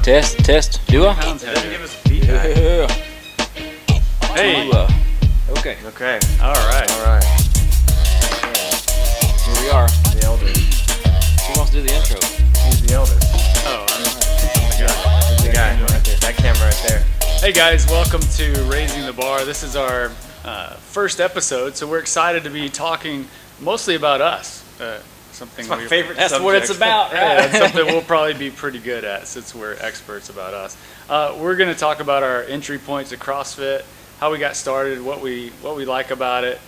Test. Do I? It doesn't give us feedback. Yeah. Hey. Okay. Okay. All right. Here we are. The eldest. Who wants to do the intro? He's the eldest. Oh, I'm the guy right there. That camera right there. Hey guys, welcome to Raising the Bar. This is our first episode, so we're excited to be talking mostly about us. Something my favorite That's subject. what it's about, right? Yeah, that's something we'll probably be pretty good at since we're experts about us. We're going to talk about our entry points to CrossFit, how we got started, what we like about it.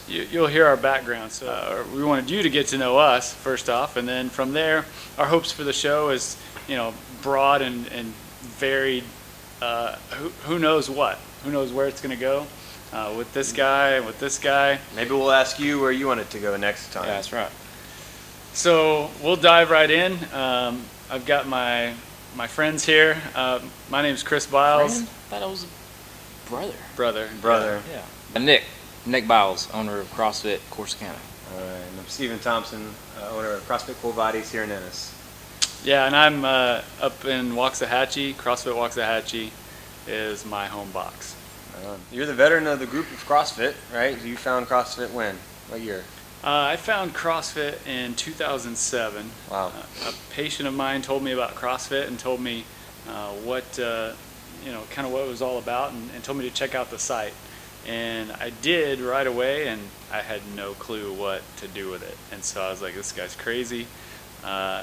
You'll hear our background. So we wanted you to get to know us first off, and then from there, our hopes for the show is broad and varied. Who knows what? Who knows where it's going to go? With this guy and with this guy. Maybe we'll ask you where you want it to go next time. Yeah, that's right. So we'll dive right in. I've got my friends here. My name's Chris Biles. Friend? I thought it was a Brother. Yeah. Nick Biles, owner of CrossFit Corsicana. And I'm Stephen Thompson, owner of CrossFit Cool Bodies here in Ennis. Yeah, and I'm up in Waxahachie. CrossFit Waxahachie is my home box. You're the veteran of the group of CrossFit, right? You found CrossFit when? What year? I found CrossFit in 2007. Wow. A patient of mine told me about CrossFit and told me what kind of what it was all about, and told me to check out the site. And I did right away, and I had no clue what to do with it. And so I was like, this guy's crazy. I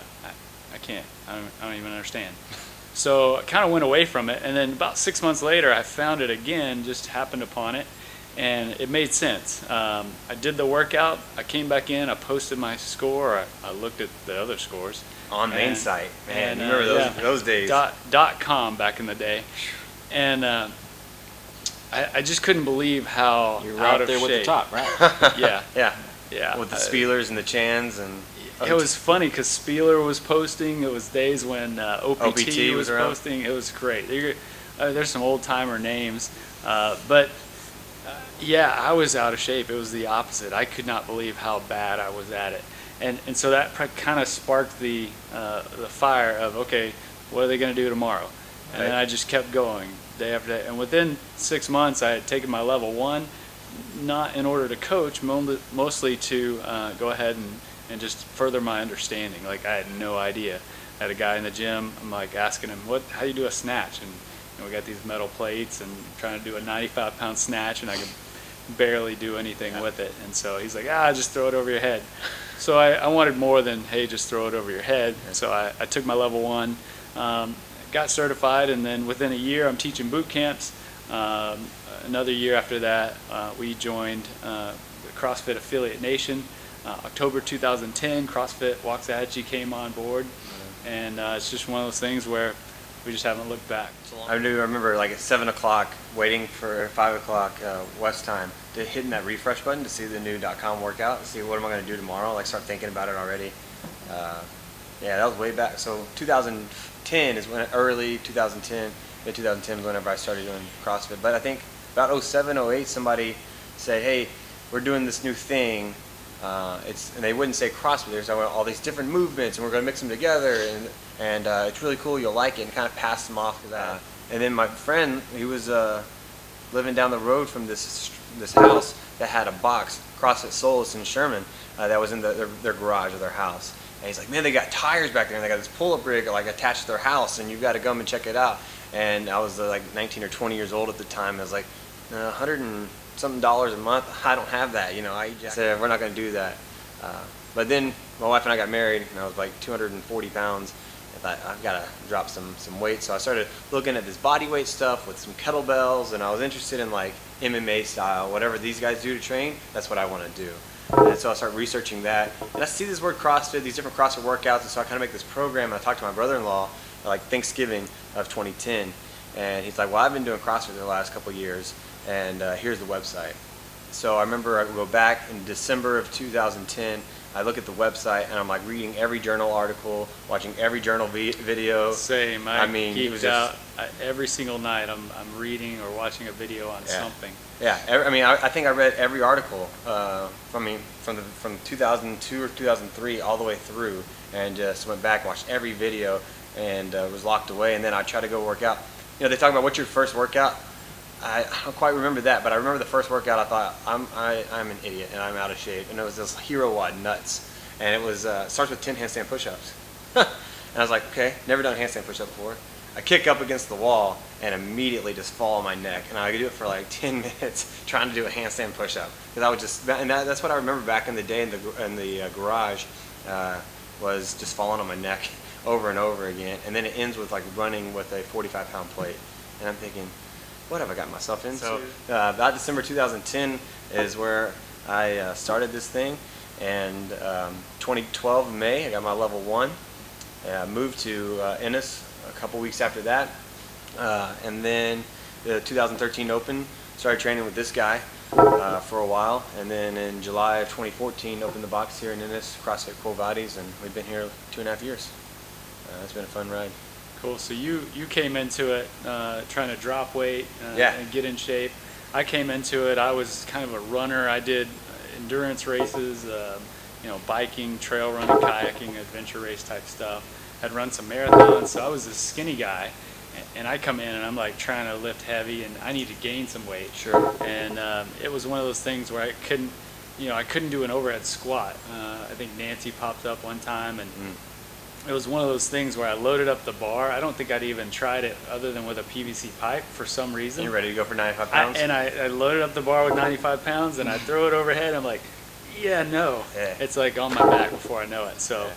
can't. I don't even understand. So I kind of went away from it, and then about 6 months later, I found it again, just happened upon it, and it made sense. I did the workout, I came back in, I posted my score, I looked at the other scores. On main site, man. And, you remember those days. .com back in the day. And I just couldn't believe how You're out right of there shape. with the top, right? Yeah. With the Spielers and the Chans and... It was funny because Spieler was posting. It was days when OPT was around. posting. It was great. There's some old timer names, but I was out of shape. It was the opposite. I could not believe how bad I was at it, and so that kind of sparked the fire of, okay, what are they going to do tomorrow? And then I just kept going day after day. And within 6 months, I had taken my level 1, not in order to coach, mostly to go ahead and just further my understanding. Like, I had no idea. I had a guy in the gym, I'm like asking him, how do you do a snatch? And we got these metal plates and trying to do a 95-pound snatch, and I could barely do anything with it. And so he's like, just throw it over your head. So I wanted more than, hey, just throw it over your head. So I took my level 1, got certified, and then within a year I'm teaching boot camps. Another year after that, we joined the CrossFit Affiliate Nation. October 2010, CrossFit Waxahachie came on board, and it's just one of those things where we just haven't looked back. I remember like at 7 o'clock waiting for 5 o'clock West time to hitting that refresh button to see the new .com workout, see what am I going to do tomorrow, like start thinking about it already. That was way back. So 2010 is when, early 2010, mid 2010 was whenever I started doing CrossFit. But I think about 07, 08, somebody said, hey, we're doing this new thing. And they wouldn't say CrossFit. There's all these different movements, and we're going to mix them together, and it's really cool. You'll like it, and kind of pass them off to that. And then my friend, he was living down the road from this house that had a box, CrossFit Solus in Sherman, that was in their garage of their house. And he's like, man, they got tires back there, and they got this pull-up rig like attached to their house, and you've got to come and check it out. And I was like 19 or 20 years old at the time. I was like, $100 and something a month. I don't have that, I just said, we're not going to do that. But then my wife and I got married, and I was like 240 pounds. I thought, I've got to drop some weight. So I started looking at this body weight stuff with some kettlebells, and I was interested in like MMA style, whatever these guys do to train, that's what I want to do. And so I started researching that, and I see this word CrossFit, these different CrossFit workouts, and so I kind of make this program. And I talked to my brother-in-law like Thanksgiving of 2010, and he's like, well, I've been doing CrossFit the last couple of years, and here's the website. So I remember I would go back in December of 2010, I look at the website, and I'm like reading every journal article, watching every journal video. Same. I mean, geeked out. Every single night I'm reading or watching a video on something. Yeah, I think I read every article from 2002 or 2003 all the way through, and just went back, watched every video, and was locked away. And then I tried to go work out. You know, they talk about what's your first workout. I don't quite remember that, but I remember the first workout. I thought I'm an idiot and I'm out of shape, and it was this Hero Wad nuts, and it was starts with 10 handstand push-ups. And I was like, okay, never done a handstand push-up before. I kick up against the wall and immediately just fall on my neck, and I could do it for like 10 minutes trying to do a handstand push-up, because I would just, and that's what I remember back in the day in the garage, was just falling on my neck over and over again. And then it ends with like running with a 45-pound plate, and I'm thinking, what have I got myself into? So about December 2010 is where I started this thing, and 2012 May I got my level 1. I moved to Ennis a couple weeks after that, and then the 2013 Open, started training with this guy for a while, and then in July of 2014 opened the box here in Ennis, CrossFit Quo Vadis, and we've been here 2.5 years. It's been a fun ride. Cool. So you came into it trying to drop weight and get in shape. I came into it, I was kind of a runner. I did endurance races, biking, trail running, kayaking, adventure race type stuff. I'd run some marathons, so I was a skinny guy. And I come in and I'm like trying to lift heavy, and I need to gain some weight. Sure. And it was one of those things where I couldn't do an overhead squat. I think Nancy popped up one time, and it was one of those things where I loaded up the bar. I don't think I'd even tried it other than with a PVC pipe for some reason. You're ready to go for 95 pounds? I loaded up the bar with 95 pounds, and I throw it overhead. I'm like, no. Yeah. It's like on my back before I know it. So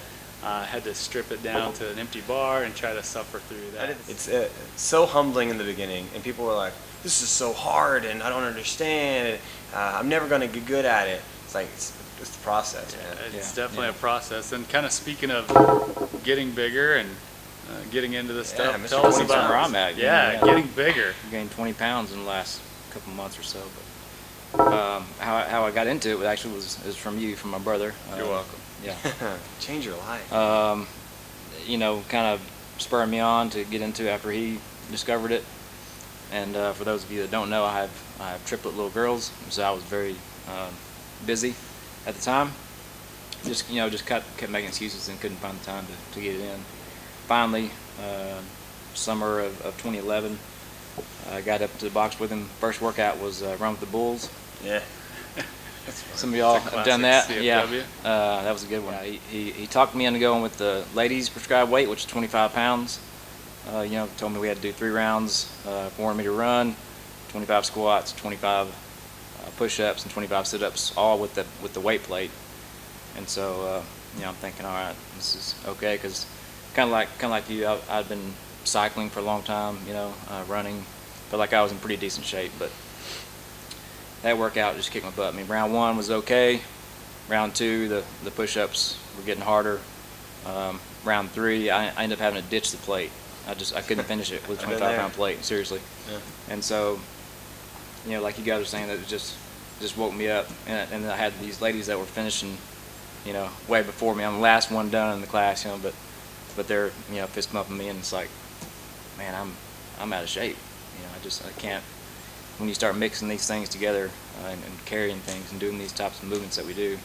I had to strip it down to an empty bar and try to suffer through that. It's so humbling in the beginning, and people were like, this is so hard, and I don't understand, and I'm never going to get good at it. It's like, it's the process, man. It's definitely a process. And kind of speaking of getting bigger and getting into this stuff, Mr. tell us 20's about where I'm at. getting bigger. I gained 20 pounds in the last couple months or so. But how I got into it actually was from you, from my brother. You're welcome. Yeah. Change your life. Kind of spurred me on to get into after he discovered it. And for those of you that don't know, I have triplet little girls, so I was very busy at the time. Just kept making excuses and couldn't find the time to get it in. Finally, summer of 2011, I got up to the box with him. First workout was Run with the Bulls. Yeah. Some of y'all have done that. CFW. Yeah, that was a good one. He talked me into going with the ladies prescribed weight, which is 25 pounds. Told me we had to do 3 rounds, 400 meter run, 25 squats, 25 push-ups, and 25 sit-ups, all with the weight plate. And so, I'm thinking, all right, this is okay, because kind of like you, I'd been cycling for a long time, running, felt like I was in pretty decent shape, but that workout just kicked my butt. I mean, round 1 was okay. Round 2, the push-ups were getting harder. Round 3, I ended up having to ditch the plate. I couldn't finish it with a 25-pound plate, seriously. Yeah. And so, like you guys were saying, that it just woke me up. And I had these ladies that were finishing, way before me. I'm the last one done in the class, but they're, fist bumping me, and it's like, man, I'm out of shape. I can't. When you start mixing these things together and carrying things and doing these types of movements that we do,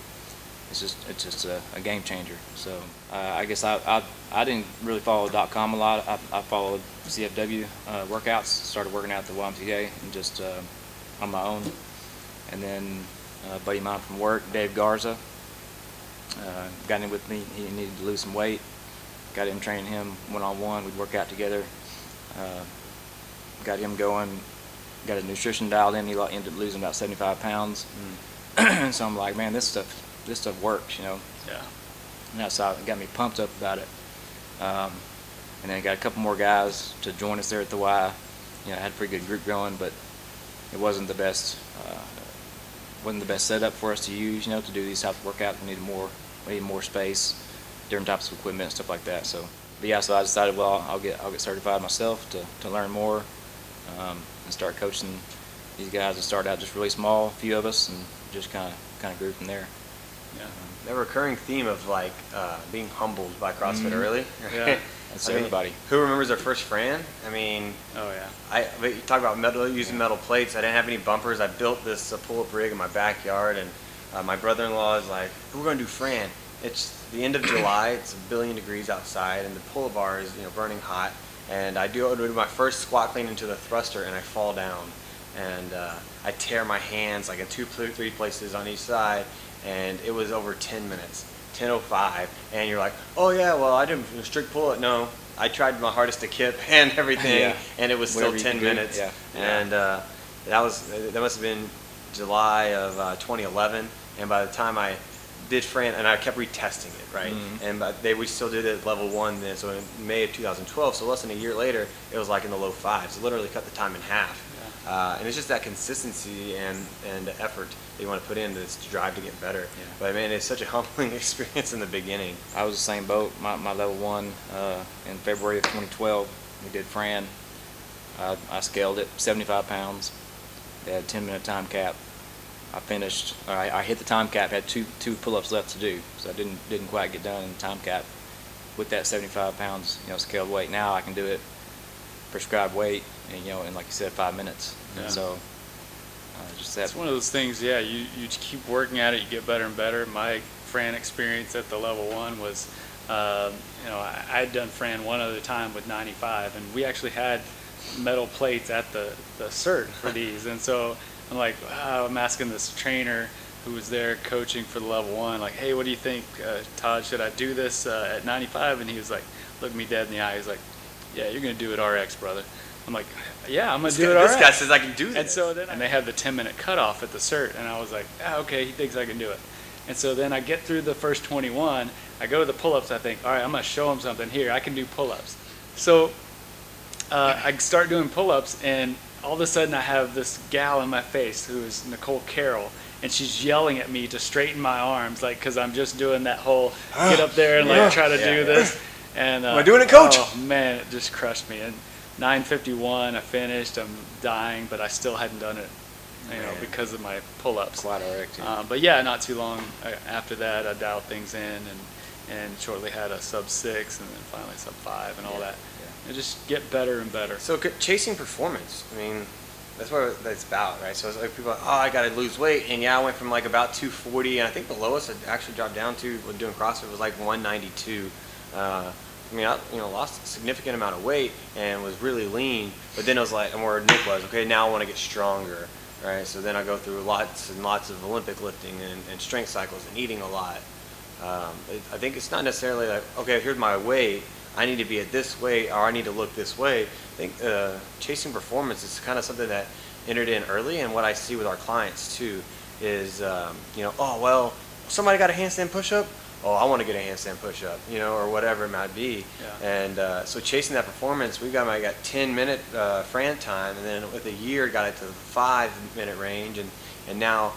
it's just a game changer. So I guess I didn't really follow .com a lot. I followed CFW workouts. Started working out at the YMCA and just on my own. And then a buddy of mine from work, Dave Garza, got in with me. He needed to lose some weight. Got him training him one-on-one. We'd work out together. Got him going. Got a nutrition dialed in. He ended up losing about 75 pounds. So I'm like, man, this stuff works, Yeah. And that's how it got me pumped up about it. And then got a couple more guys to join us there at the Y. I had a pretty good group going, but it wasn't the best. Wasn't the best setup for us to use, to do these types of workouts. We needed more space, different types of equipment and stuff like that. So, but yeah, so I decided, well, I'll get certified myself to learn more. And start coaching these guys. It started out just really small, a few of us, and just kind of grew from there. Yeah. That recurring theme of like being humbled by CrossFit early. Yeah. That's everybody. Who remembers their first Fran? I mean, Oh yeah. But you talk about using metal plates. I didn't have any bumpers. I built this pull-up rig in my backyard, and my brother-in-law is like, "We're going to do Fran." it's the end of July. It's a billion degrees outside, and the pull-up bar is burning hot. And I do my first squat clean into the thruster, and I fall down, and I tear my hands like in 2 or 3 places on each side, and it was over 10 minutes, 10:05, and you're like, oh yeah, well I did a strict pull-up. No, I tried my hardest to kip and everything, Yeah. and it was Whatever still you 10 can do. minutes. Yeah. And that must have been July of 2011, and by the time I did Fran, and I kept retesting it, right? Mhm. And we still did it at level 1 then, so in May of 2012, so less than a year later, it was like in the low 5s. It literally cut the time in half. And it's just that consistency and the effort that you want to put in, this drive to get better. Yeah. But man, it's such a humbling experience in the beginning. I was the same boat. My level 1 in February of 2012. We did Fran. I scaled it 75 pounds. They had a 10-minute time cap. I finished. I hit the time cap. Had two pull-ups left to do, so I didn't quite get done in the time cap with that 75 pounds scaled weight. Now I can do it prescribed weight, and and like you said, 5 minutes. Yeah. And so just that. It's one of those things, yeah, you keep working at it, you get better and better. My Fran experience at the level 1 was, I had done Fran one other time with 95, and we actually had metal plates at the cert for these. And so I'm like, wow, I'm asking this trainer who was there coaching for the level 1, like, hey, what do you think, Todd, should I do this at 95? And he was like, looked me dead in the eye. He's like, yeah, you're going to do it RX, brother. I'm like, yeah, I'm going to do it RX. This guy says I can do this. And so then they had the 10-minute cutoff at the cert, and I was like, okay, he thinks I can do it. And so then I get through the first 21, I go to the pull-ups, I think, all right, I'm going to show him something here, I can do pull-ups. So I start doing pull-ups, and all of a sudden I have this gal in my face who is Nicole Carroll, and she's yelling at me to straighten my arms, like, because I'm just doing that whole get up there and like try to do this. And Am I doing it, coach? Oh man, it just crushed me. And 9:51, I finished. I'm dying, but I still hadn't done it, Man. because of my pull-ups. Quite RX. Yeah. But yeah, not too long after that, I dialed things in and shortly had a sub 6 and then finally sub 5 and all that. And just get better and better. So chasing performance, I mean, that's what that's about, right? So it's like people are like, oh, I got to lose weight. And yeah, I went from like about 240, and I think the lowest I actually dropped down to when doing CrossFit was like 192. I mean, I lost a significant amount of weight and was really lean, but then it was like, and where Nick was, okay, now I want to get stronger, right? So then I go through lots and lots of Olympic lifting and strength cycles and eating a lot. I think it's not necessarily like, okay, here's my weight, I need to be at this weight, or I need to look this way. I think chasing performance is kind of something that entered in early, and what I see with our clients too is, oh, well, somebody got a handstand push-up, oh, I want to get a handstand push-up, or whatever it might be. Yeah. And so chasing that performance, I got 10-minute Fran time, and then with a year got it to the 5-minute range, and now,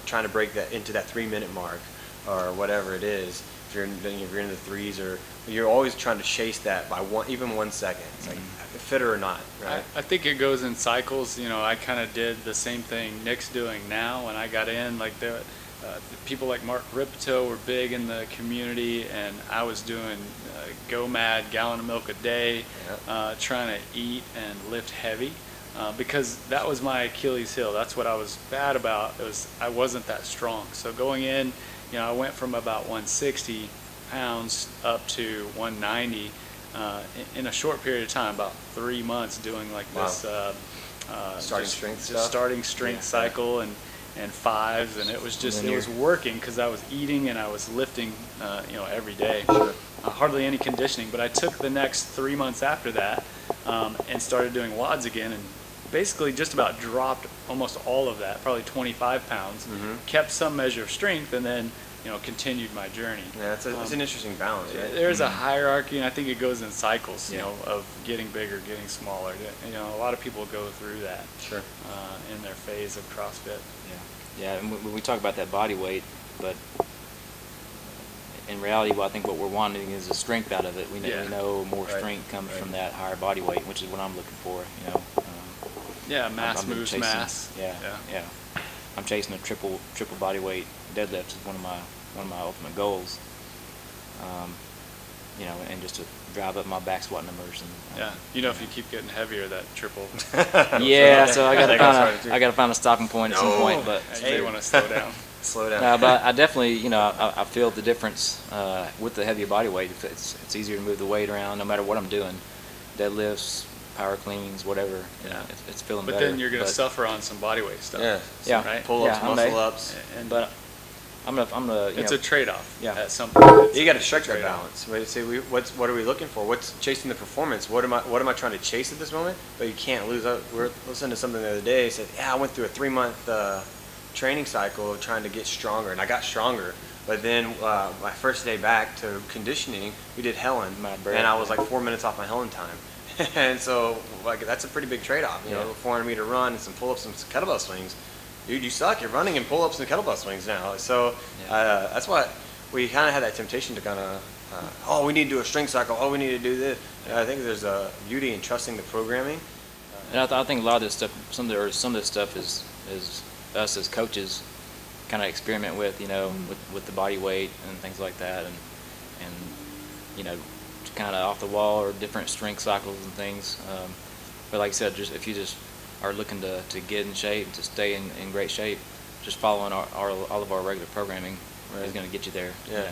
trying to break that into that 3-minute mark or whatever it is. If you're in the 3s, or you're always trying to chase that by even 1 second. It's like fit or not, right? I think it goes in cycles. I kind of did the same thing Nick's doing now when I got in. Like the people like Mark Ripito were big in the community, and I was doing Go Mad, gallon of milk a day, trying to eat and lift heavy, because that was my Achilles heel. That's what I was bad about. I wasn't that strong. So going in, I went from about 160 pounds up to 190 in a short period of time, about 3 months, doing like this Starting strength just stuff? starting strength cycle and 5s, and it was just it was working because I was eating and I was lifting every day. Hardly any conditioning, but I took the next 3 months after that and started doing WODs again, and basically just about dropped almost all of that, probably 25 pounds, kept some measure of strength, and then continued my journey. Yeah, it's an interesting balance, right? There's a hierarchy, and I think it goes in cycles, of getting bigger, getting smaller. A lot of people go through that in their phase of CrossFit. Yeah, and we talk about that body weight, but in reality, I think what we're wanting is the strength out of it. We know more strength comes from that higher body weight, which is what I'm looking for. Mass I'm moves chasing, mass. Yeah. I'm chasing a triple body weight deadlift is one of my ultimate goals. And just to drive up my back squat numbers. And if you keep getting heavier, that triple. So I gotta find a stopping point at some point. But You may want to slow down. slow down. No, but I definitely, I feel the difference with the heavier body weight. It's easier to move the weight around no matter what I'm doing. Deadlifts, power cleans, whatever. Yeah. It's feeling But better. then you're going to suffer on some body weight stuff. Yeah. Yeah. Right? Pull-ups, Yeah, I may. muscle-ups. But I'm gonna. it's a trade-off. Yeah. At some point. You got to It's a strike that trade-off. balance. Right? Say, what are we looking for? What's chasing the performance? What am I trying to chase at this moment? But you can't lose. We were listening to something the other day. Said, yeah, I went through a 3-month training cycle trying to get stronger, and I got stronger. But then my first day back to conditioning, we did Helen, and I was like 4 minutes off my Helen time. And so, like, that's a pretty big trade-off. You know, a 400-meter run and some pull-ups and some kettlebell swings. Dude, you suck. You're running in pull-ups and kettlebell swings now. So that's why we kind of had that temptation to kind of, we need to do a strength cycle. Oh, we need to do this. And I think there's a beauty in trusting the programming. And I think a lot of this stuff, some of this stuff is us as coaches kind of experiment with, with the body weight and things like that, and kind of off the wall or different strength cycles and things. But like I said, if you just are looking to get in shape, to stay in great shape, just following all of our regular programming is going to get you there. Yeah.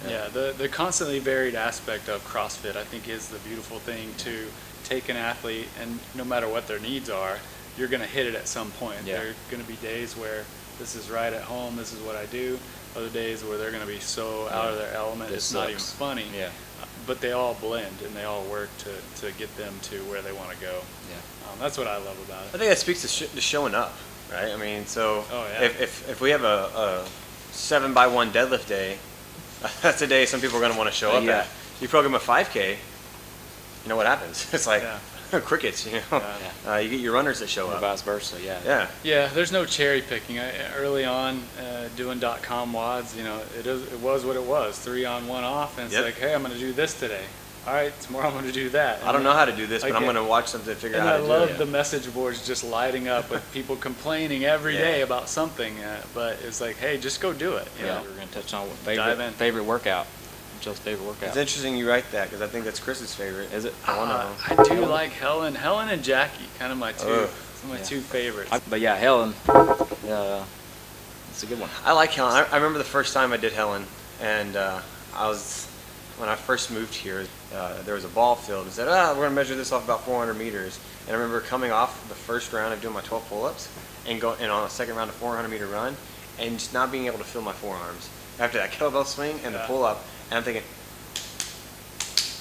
Yeah, the constantly varied aspect of CrossFit, I think, is the beautiful thing to take an athlete, and no matter what their needs are, you're going to hit it at some point. Yeah. There are going to be days where this is right at home, this is what I do. Other days where they're going to be so out of their element, it's not even funny. Yeah. But they all blend, and they all work to get them to where they want to go. Yeah. That's what I love about I it. think that speaks to showing up, right? I mean, so Oh, yeah. if we have a 7x1 deadlift day, that's a day some people are going to want to show up Yeah. at. You program a 5K, you know what happens? It's like Yeah. crickets, you know. Yeah. You get your runners that show Or up. vice versa. Yeah. Yeah. Yeah, there's no cherry picking. Early on, doing .com wads, it was what it was, 3 on, 1 off, and it's Yep. like, hey, I'm going to do this today. All right, tomorrow I'm going to do that. I don't know how to do this, but I'm Again. going to watch something to figure And out I how to love do it. the message boards just lighting up with people complaining every Yeah. day about something, but it's like, hey, just go do it. You Yeah. know? We're going to touch on Dive in. favorite workout. Joe's favorite workout. It's interesting you write that because I think that's Chris's favorite. Is it? One of them. I do like Helen and Jackie, kind of my two, Ugh. some of my Yeah. two favorites. But yeah, Helen. It's a good one. I like Helen. I remember the first time I did Helen, and when I first moved here, there was a ball field and said, we're going to measure this off about 400 meters. And I remember coming off the first round of doing my 12 pull-ups and on a second round of 400-meter run and just not being able to feel my forearms after that kettlebell swing and the pull-up. And I'm thinking,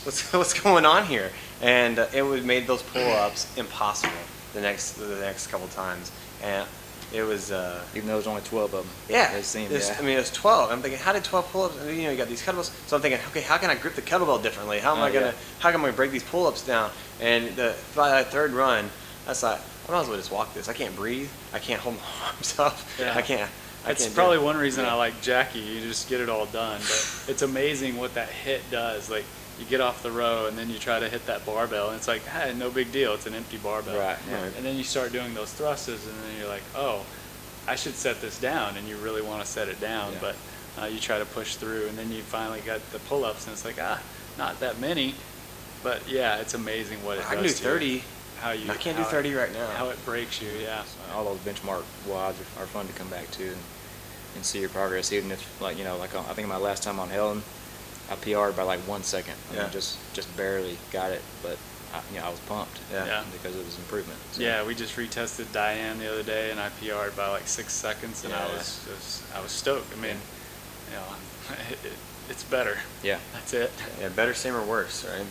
what's going on here? And it would made those pull-ups impossible the next couple times. And it was Even though there's only 12 of them. yeah. They seem, There's- yeah. I mean, it was 12. I'm thinking, how did 12 pull-ups? You got these kettlebells. So I'm thinking, okay, how can I grip the kettlebell differently? How am I gonna? Yeah. How am I gonna break these pull-ups down? And by that third run, I thought, I might as well just walk this. I can't breathe. I can't hold my arms up. Yeah. I can't. That's do probably it. one reason I like Jackie. You just get it all done. But it's amazing what that hit does. Like, you get off the row and then you try to hit that barbell, and it's like, hey, no big deal. It's an empty barbell. Right, yeah. Right. And then you start doing those thrusters, and then you're like, oh, I should set this down, and you really want to set it down, Yeah. but you try to push through, and then you finally got the pull-ups, and it's like, not that many. But yeah, it's amazing what it I does can do to you. 30. How you? I can't do how it- 30 right now. How it breaks you, yeah. All those benchmark wads are fun to come back to and see your progress. Even if, I think my last time on Helen, I PR'd by like 1 second. I mean, Yeah. just barely got it, but I was pumped. Yeah. Yeah. Because it was improvement. So, Yeah, we just retested Diane the other day, and I PR'd by like 6 seconds, and Yeah. I was stoked. I mean, it's better. Yeah. That's it. Yeah, better, same, or worse, right?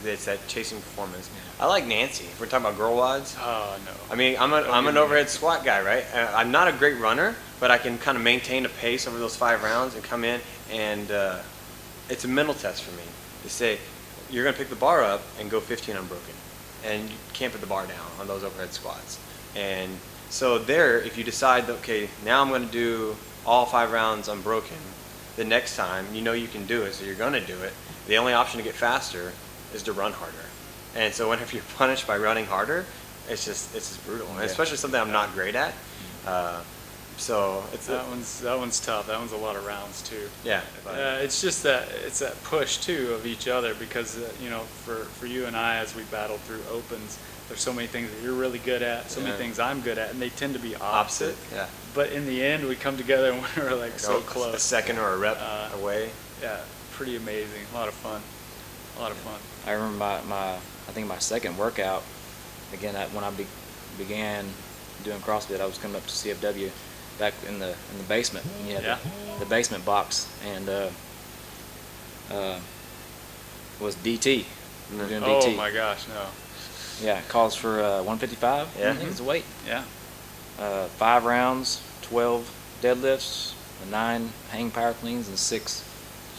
It's that chasing performance. I like Nancy. If we're talking about girl wads. Oh no. I mean, I'm an overhead squat guy, right? I'm not a great runner, but I can kind of maintain a pace over those 5 rounds and come in, and it's a mental test for me to say, you're going to pick the bar up and go 15 unbroken, and you can't put the bar down on those overhead squats. And so there, if you decide that, okay, now I'm going to do all 5 rounds unbroken, the next time you know you can do it, so you're going to do it. The only option to get faster is to run harder. And so whenever you're punished by running harder, it's just brutal, and Yeah. especially something I'm not great at. So it's That one's tough. That one's a lot of rounds too. yeah. But, It's just that it's that push too of each other because you know for you and I as we battle through opens, there's so many things that you're really good at, so many Yeah. things I'm good at, and they tend to be opposite. opposite. Yeah. But in the end, we come together and we're like so A close. second or a rep away. Yeah, pretty amazing. A lot of fun. A lot of fun. I remember I think my second workout, again, when I began doing CrossFit, I was coming up to CFW back in the basement. You had Yeah. the basement box, and was DT. We were doing Oh DT. my gosh, no. Yeah, calls for 155. Yeah. I think it's the weight. Yeah. 5 rounds, 12 deadlifts, 9 hang power cleans, and 6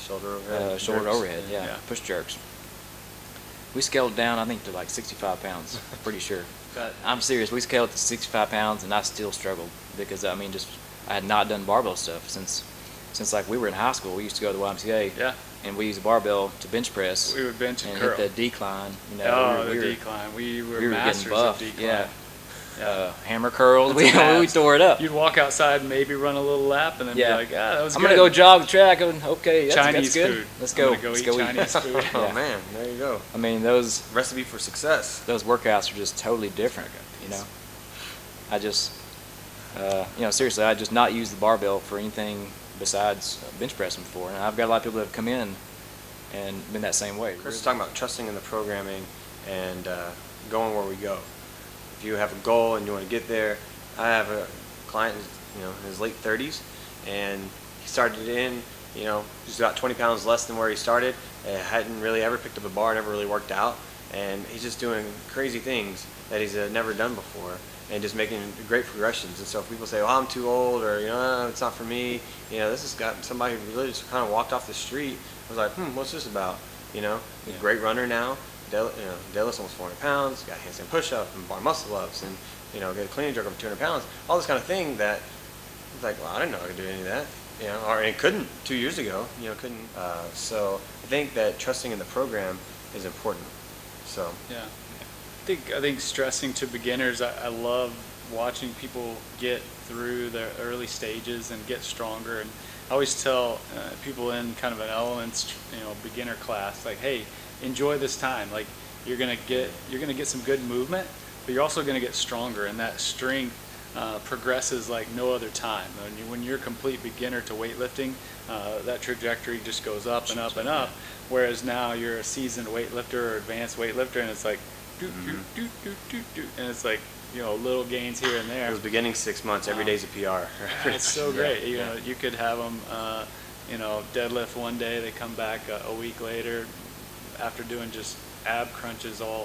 Shoulder overhead. shoulder jerks. overhead. Yeah, Yeah. push jerks. We scaled down, I think, to like 65 pounds. Pretty sure. That, I'm serious. We scaled to 65 pounds, and I still struggled because I mean, I had not done barbell stuff since like we were in high school. We used to go to the YMCA, yeah. and we used a barbell to bench press We would bench and and curl. hit the decline. You know, Oh, we the were, decline. We were we were getting masters buff. of decline. Yeah. Yeah. Hammer curls. That's We abs. tore it up. You'd walk outside and maybe run a little lap and then Yeah. be like, that was I'm good. gonna go jog the track. Okay, that's Chinese good. food. Let's I'm go. gonna go Let's eat go Chinese food. Oh Yeah. man, there you go. I mean, those Recipe for success. workouts are just totally different. You know, I just seriously, I just not used the barbell for anything besides bench pressing before, and I've got a lot of people that have come in and been that same way. Chris is talking about trusting in the programming and going where we go. If you have a goal and you want to get there, I have a client, in his late 30s, and he started in, just about 20 pounds less than where he started. Hadn't really ever picked up a bar, never really worked out, and he's just doing crazy things that he's never done before, and just making great progressions. And so if people say, "Oh, I'm too old," or it's not for me, this has got somebody who really just kind of walked off the street. I was like, what's this about? He's a great runner now. Deadlifts almost 400 pounds. Got handstand push-up and bar muscle-ups, and get a clean and jerk over 200 pounds. All this kind of thing that it's like, well, I didn't know I could do any of that. Or it couldn't 2 years ago. Couldn't. So I think that trusting in the program is important. So Yeah. I think stressing to beginners, I love watching people get through their early stages and get stronger. And I always tell people in kind of an elements, beginner class, like, hey, enjoy this time. Like, you're gonna get some good movement, but you're also gonna get stronger, and that strength progresses like no other time. When you're a complete beginner to weightlifting, that trajectory just goes up and up and up. Whereas now you're a seasoned weightlifter or advanced weightlifter, and it's like, and it's like, little gains here and there. those beginning 6 months, every day's a PR. It's so great. You could have them, deadlift one day, they come back a week later after doing just ab crunches all,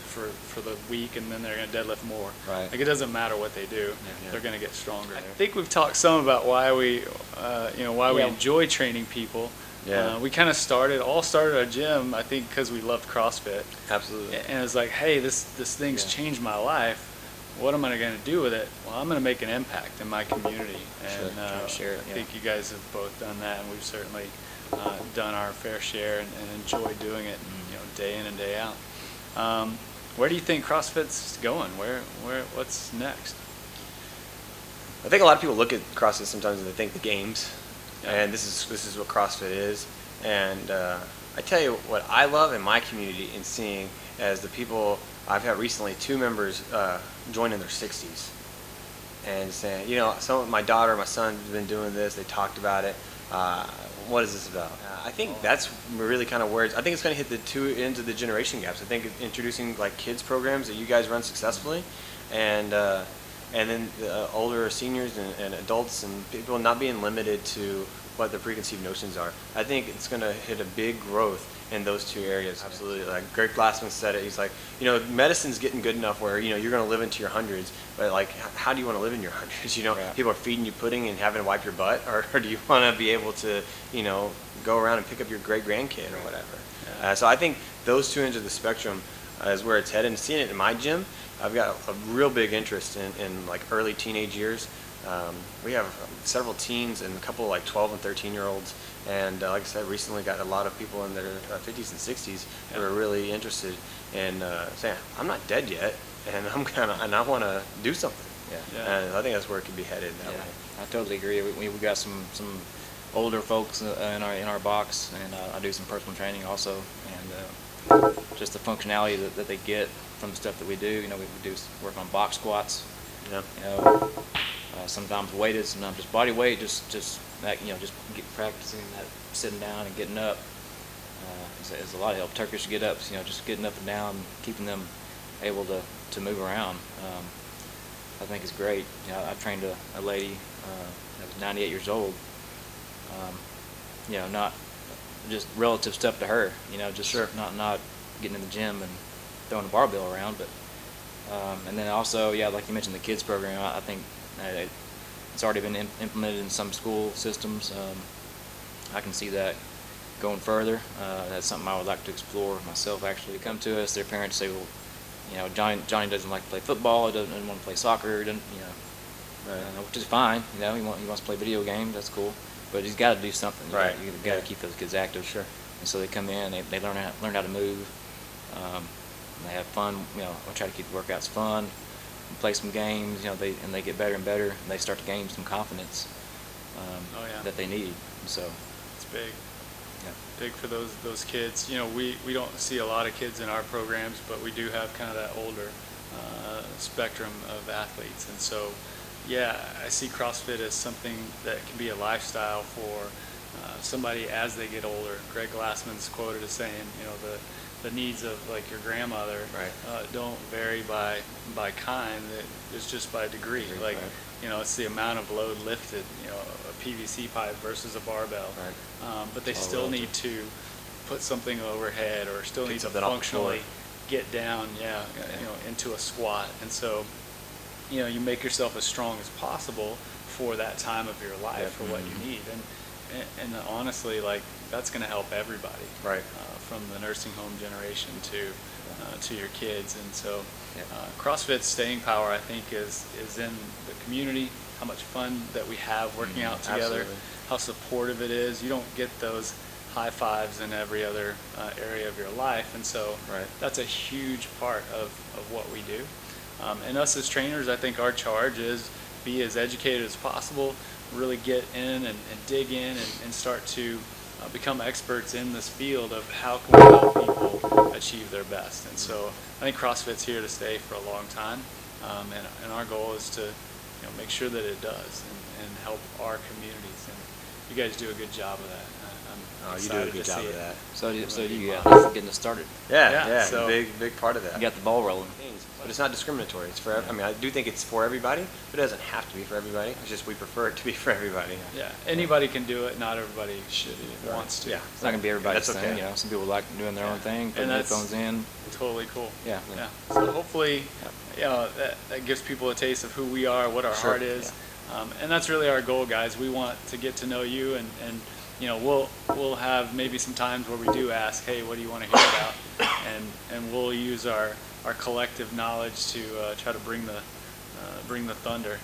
for the week, and then they're going to deadlift more. Right. Like, it doesn't matter what they do, Yeah. they're going to get stronger. I think we've talked some about why we Yeah. enjoy training people. Yeah. We kind of started our gym, I think, because we loved CrossFit. Absolutely. And it's like, hey, this thing's Yeah. changed my life. What am I going to do with it? Well, I'm going to make an impact in my community. Sure, And try to share it, I think you guys have both done that, and we've certainly done our fair share and enjoy doing it, day in and day out. Where do you think CrossFit's going? What's next? I think a lot of people look at CrossFit sometimes and they think the games, Yeah. and this is what CrossFit is. And I tell you what I love in my community in seeing as the people I've had recently, 2 members join in their 60s and saying, my daughter, my son have been doing this. They talked about it. What is this about? I think that's really kind of where I think it's going to hit the 2 ends of the generation gaps. I think introducing like kids programs that you guys run successfully, and then the older seniors and adults and people not being limited to what their preconceived notions are. I think it's going to hit a big growth in those 2 areas. Absolutely. Like Greg Glassman said it. He's like, medicine's getting good enough where, you're going to live into your hundreds, but like, how do you want to live in your hundreds? Right. People are feeding you pudding and having to wipe your butt, or do you want to be able to, go around and pick up your great-grandkid or whatever? Yeah. So I think those 2 ends of the spectrum is where it's headed. And seeing it in my gym, I've got a real big interest in like early teenage years. We have several teens and a couple of like 12 and 13-year-olds. And like I said, recently got a lot of people in their 50s and 60s who are really interested in saying, I'm not dead yet, and I want to do something. Yeah. Yeah. I think that's where it could be headed that Yeah, way. I totally agree. We got some older folks in our box, and I do some personal training also, and just the functionality that they get from the stuff that we do. You know, we do work on box squats. Yep. You know, sometimes weighted, sometimes just body weight. Just that, you know, just practicing that sitting down and getting up. Is a lot of help. Turkish get ups. You know, just getting up and down, keeping them able to move around. I think is great. You know, I trained a lady that was 98 years old. You know, not just relative stuff to her. You know, just Sure. not getting in the gym and throwing a barbell around, but and then also, yeah, like you mentioned, the kids program. I think it's already been implemented in some school systems. I can see that going further. That's something I would like to explore myself. Actually, come to us, their parents say, well, you know, Johnny doesn't like to play football. He doesn't want to play soccer. He doesn't, you know, which is fine. You know, he wants to play video games. That's cool. But he's got to do something. Right. You got to keep those kids active. Sure. And so they come in. They learn how to move. They have fun. You know, I try to keep the workouts fun. Play some games. You know, they get better and better. And they start to gain some confidence that they need. And so It's big. yeah. Big for those kids. You know, we don't see a lot of kids in our programs, but we do have kind of that older spectrum of athletes. And so, yeah, I see CrossFit as something that can be a lifestyle for somebody as they get older. Greg Glassman's quoted as saying, you know, the needs of like your grandmother Right. don't vary by kind. It's just by degree. Like, Right. you know, it's the amount of load lifted. You know, a PVC pipe versus a barbell. Right. But they All still relative. need to put something overhead or still Pick need to something off the floor. functionally get down, you know, into a squat. And so, you know, you make yourself as strong as possible for that time of your life, Yeah. for what you need. And honestly, like, that's going to help everybody. Right. From the nursing home generation to your kids. And so Yeah. CrossFit's staying power, I think, is in the community, how much fun that we have working out together, Absolutely. how supportive it is. You don't get those high fives in every other area of your life. And so Right. that's a huge part of what we do. And us as trainers, I think our charge is be as educated as possible, really get in and dig in and start to become experts in this field of how can we help people achieve their best. And so I think CrossFit's here to stay for a long time, and our goal is to, you know, make sure that it does and help our communities. And you guys do a good job of that. I'm You do a excited good to job see of it. that. So you Wow. got getting us started. Yeah, Yeah, so- big part of that. You got the ball rolling. But it's not discriminatory. It's for. I mean, I do think it's for everybody, but it doesn't have to be for everybody. It's just we prefer it to be for everybody. Yeah, anybody can do it. Not everybody wants to. Yeah. It's not gonna be everybody's That's thing. okay. You know, some people like doing their own thing, putting And that's- headphones in. Totally cool. Yeah. Yeah. So hopefully, you know, that gives people a taste of who we are, what our Sure. heart is, and that's really our goal, guys. We want to get to know you, and you know, we'll have maybe some times where we do ask, hey, what do you want to hear about, and we'll use our collective knowledge to try to bring the thunder,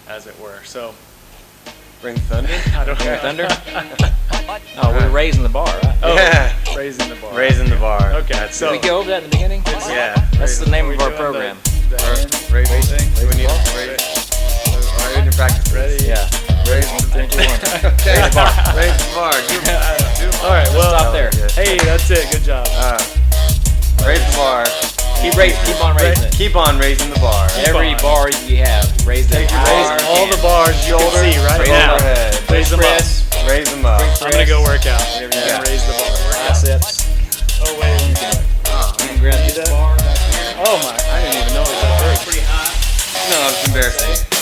as it were. So Bring thunder. I don't know. Thunder? No, we're raising the bar, right? Oh, Yeah. raising the bar. Raising the bar. Okay, That's so Did we go over that in the beginning? Yeah. That's the name of Are our we doing program. the end Raising thing? We need to raise. All right, we can practice this. Ready? Yeah. Raise the Okay. Raise the bar. Raise the bar. All right. Well, Stop there. Hey, that's it. Good job. Raise the bar. Keep on raising it. Keep on raising the bar. Every on. bar you have, raise that Raise bar. all the bars you can see right Raise now. overhead. Raise them up. Press. Raise them up. I'm gonna go work out. There we I'm go. gonna raise the bar. Biceps. Oh wait, let me do it. You can grab this bar back here. Oh my! I didn't even know it was that big. No, it's embarrassing.